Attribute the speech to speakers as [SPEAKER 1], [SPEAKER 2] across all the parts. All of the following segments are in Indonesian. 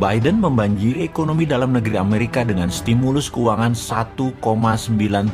[SPEAKER 1] Biden membanjiri ekonomi dalam negeri Amerika dengan stimulus keuangan 1,9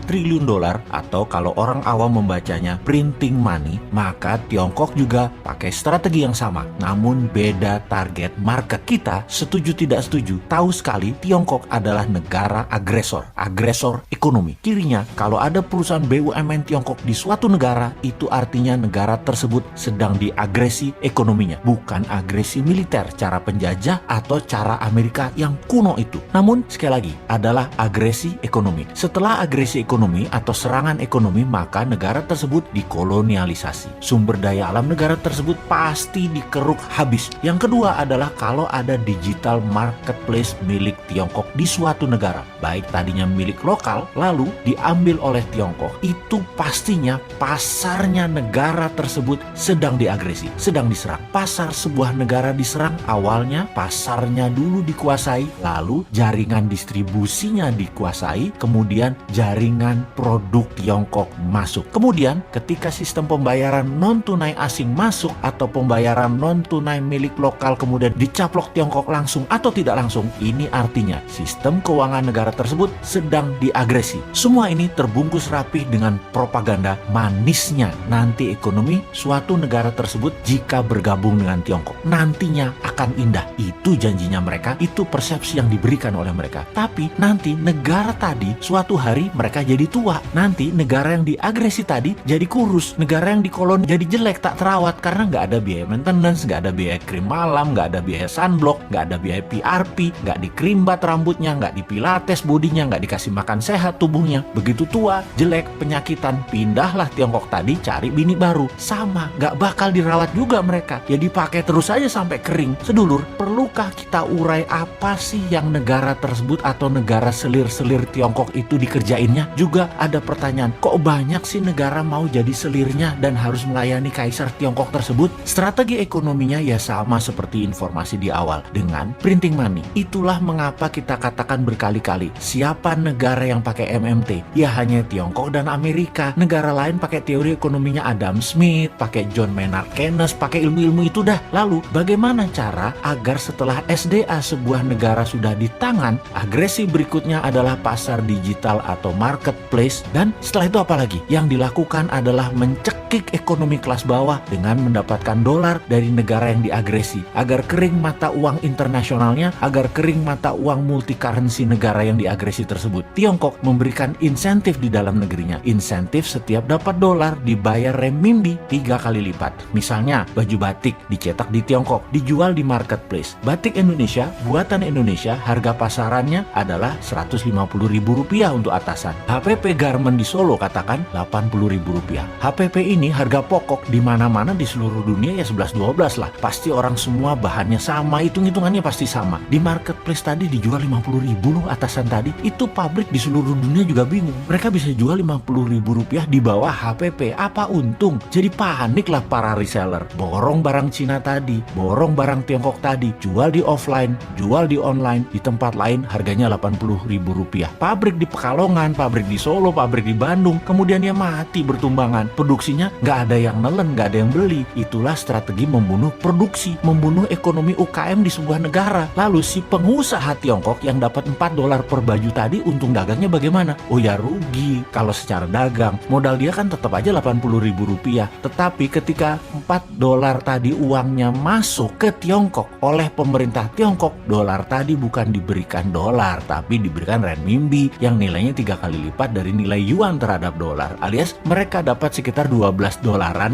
[SPEAKER 1] triliun dolar, atau kalau orang awam membacanya printing money, maka Tiongkok juga pakai strategi yang sama, namun beda target market. Kita setuju tidak setuju, tahu sekali Tiongkok adalah negara agresor ekonomi. Cirinya, kalau ada perusahaan BUMN Tiongkok di suatu negara, itu artinya negara tersebut sedang diagresi ekonominya, bukan agresi militer, cara penjajah atau cara Amerika yang kuno itu. Namun, sekali lagi, adalah agresi ekonomi. Setelah agresi ekonomi atau serangan ekonomi, maka negara tersebut dikolonialisasi. Sumber daya alam negara tersebut pasti dikeruk habis. Yang kedua adalah kalau ada digital marketplace milik Tiongkok di suatu negara, baik tadinya milik lokal, lalu diambil oleh Tiongkok, itu pastinya pasarnya negara tersebut sedang diagresi, sedang diserang. Pasar sebuah negara diserang, awalnya pasarnya dulu dikuasai, lalu jaringan distribusinya dikuasai, kemudian jaringan produk Tiongkok masuk. Kemudian ketika sistem pembayaran non-tunai asing masuk atau pembayaran non-tunai milik lokal kemudian dicaplok Tiongkok langsung atau tidak langsung, ini artinya sistem keuangan negara tersebut sedang diagresi. Semua ini terbungkus rapih dengan propaganda manisnya nanti ekonomi suatu negara tersebut jika bergabung dengan Tiongkok nantinya akan indah. Itu janjinya mereka, itu persepsi yang diberikan oleh mereka. Tapi nanti negara tadi suatu hari mereka jadi tua. Nanti negara yang diagresi tadi jadi kurus. Negara yang dikoloni jadi jelek, tak terawat karena nggak ada biaya maintenance, nggak ada biaya krim malam, nggak ada biaya sunblock, nggak ada biaya PRP, nggak dikrimbat rambutnya, nggak dipilates bodinya, nggak dikasih makan sehat tubuhnya. Begitu tua, jelek, penyakitan, pindahlah Tiongkok tadi cari bini baru. Sama, nggak bakal dirawat juga mereka. Ya dipakai terus aja sampai kering. Sedulur, perlukah kita urai apa sih yang negara tersebut atau negara selir-selir Tiongkok itu dikerjainnya? Juga ada pertanyaan, kok banyak sih negara mau jadi selirnya dan harus melayani kaisar Tiongkok tersebut? Strategi ekonominya ya sama seperti informasi di awal, dengan printing money. Itulah mengapa kita katakan berkali-kali, siapa negara yang pakai MMT? Ya hanya Tiongkok dan Amerika. Negara lain pakai teori ekonominya Adam Smith, pakai John Maynard Keynes, pakai ilmu-ilmu itu dah. Lalu bagaimana cara agar setelah SDA sebuah negara sudah di tangan, agresi berikutnya adalah pasar digital atau marketplace, dan setelah itu apa lagi? Yang dilakukan adalah mencekik ekonomi kelas bawah dengan mendapatkan dolar dari negara yang diagresi, agar kering mata uang internasionalnya, agar kering mata uang multi currency negara yang diagresi tersebut. Tiongkok memberikan insentif di dalam negerinya. Insentif setiap dapat dolar dibayar renminbi 3 kali lipat. Misalnya baju batik dicetak di Tiongkok, dijual di marketplace. Batik Indonesia, buatan Indonesia, harga pasarannya adalah Rp150.000 untuk atasan. HPP garment di Solo katakan Rp80.000. HPP ini harga pokok di mana-mana di seluruh dunia ya 11-12 lah. Pasti orang semua bahannya sama, hitung-hitungannya pasti sama. Di marketplace tadi dijual Rp50.000 loh atasan tadi. Itu pabrik di seluruh dunia juga bingung. Mereka bisa jual Rp50.000 di bawah HPP. Apa untung? Jadi panik lah para reseller. Borong barang Cina tadi, borong barang Tiongkok tadi, jual di offline, jual di online, di tempat lain harganya Rp80.000. Pabrik di Pekalongan, pabrik di Solo, pabrik di Bandung, kemudian dia mati bertumbangan. Produksinya nggak ada yang nelen, nggak ada yang beli. Itulah strategi membunuh produksi, membunuh ekonomi UKM di sebuah negara. Lalu si pengusaha Tiongkok yang dapat $4 per baju tadi, untung dagangnya bagaimana? Oh ya rugi kalau secara dagang. Modal dia kan tetap aja Rp80.000. Tetapi ketika $4 tadi uangnya masuk ke Tiongkok oleh pemerintah Tiongkok, dolar tadi bukan diberikan dolar, tapi diberikan renminbi yang nilainya 3 kali lipat dari nilai yuan terhadap dolar. Alias mereka dapat sekitar $12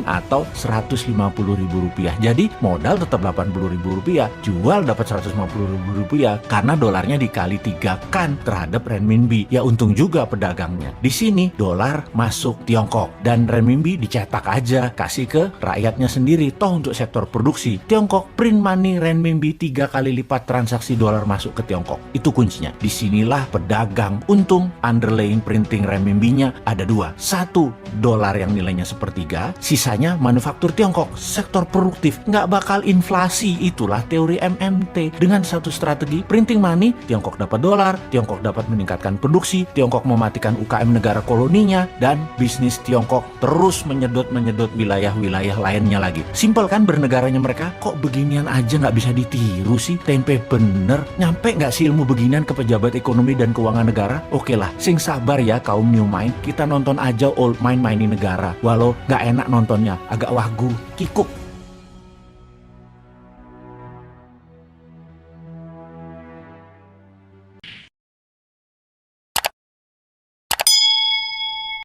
[SPEAKER 1] atau Rp150.000. Jadi modal tetap Rp80.000, jual dapat Rp150.000 karena dolarnya dikali 3 kan terhadap renminbi. Ya untung juga pedagangnya. Di sini dolar masuk Tiongkok dan renminbi dicetak aja, kasih ke rakyatnya sendiri. Toh untuk sektor produksi, Tiongkok print money renminbi 3 kali lipat transaksi dolar masuk ke Tiongkok. Itu kuncinya. Disinilah pedagang untung. Underlying printing renminbinya ada dua. Satu, dolar yang nilainya sepertiga, sisanya manufaktur Tiongkok, sektor produktif, nggak bakal inflasi. Itulah teori MMT. Dengan satu strategi printing money, Tiongkok dapat dolar, Tiongkok dapat meningkatkan produksi, Tiongkok mematikan UKM negara koloninya, dan bisnis Tiongkok terus menyedot wilayah-wilayah lainnya lagi. Simpel kan bernegaranya mereka? Kok beginian aja nggak bisa ditiru? tiru sih, tempe bener. Nyampe nggak sih ilmu beginian ke pejabat ekonomi dan keuangan negara? Oke lah, sing sabar ya kaum new mind. Kita nonton aja old mind mainin negara. Walau nggak enak nontonnya, agak wagu, kikuk.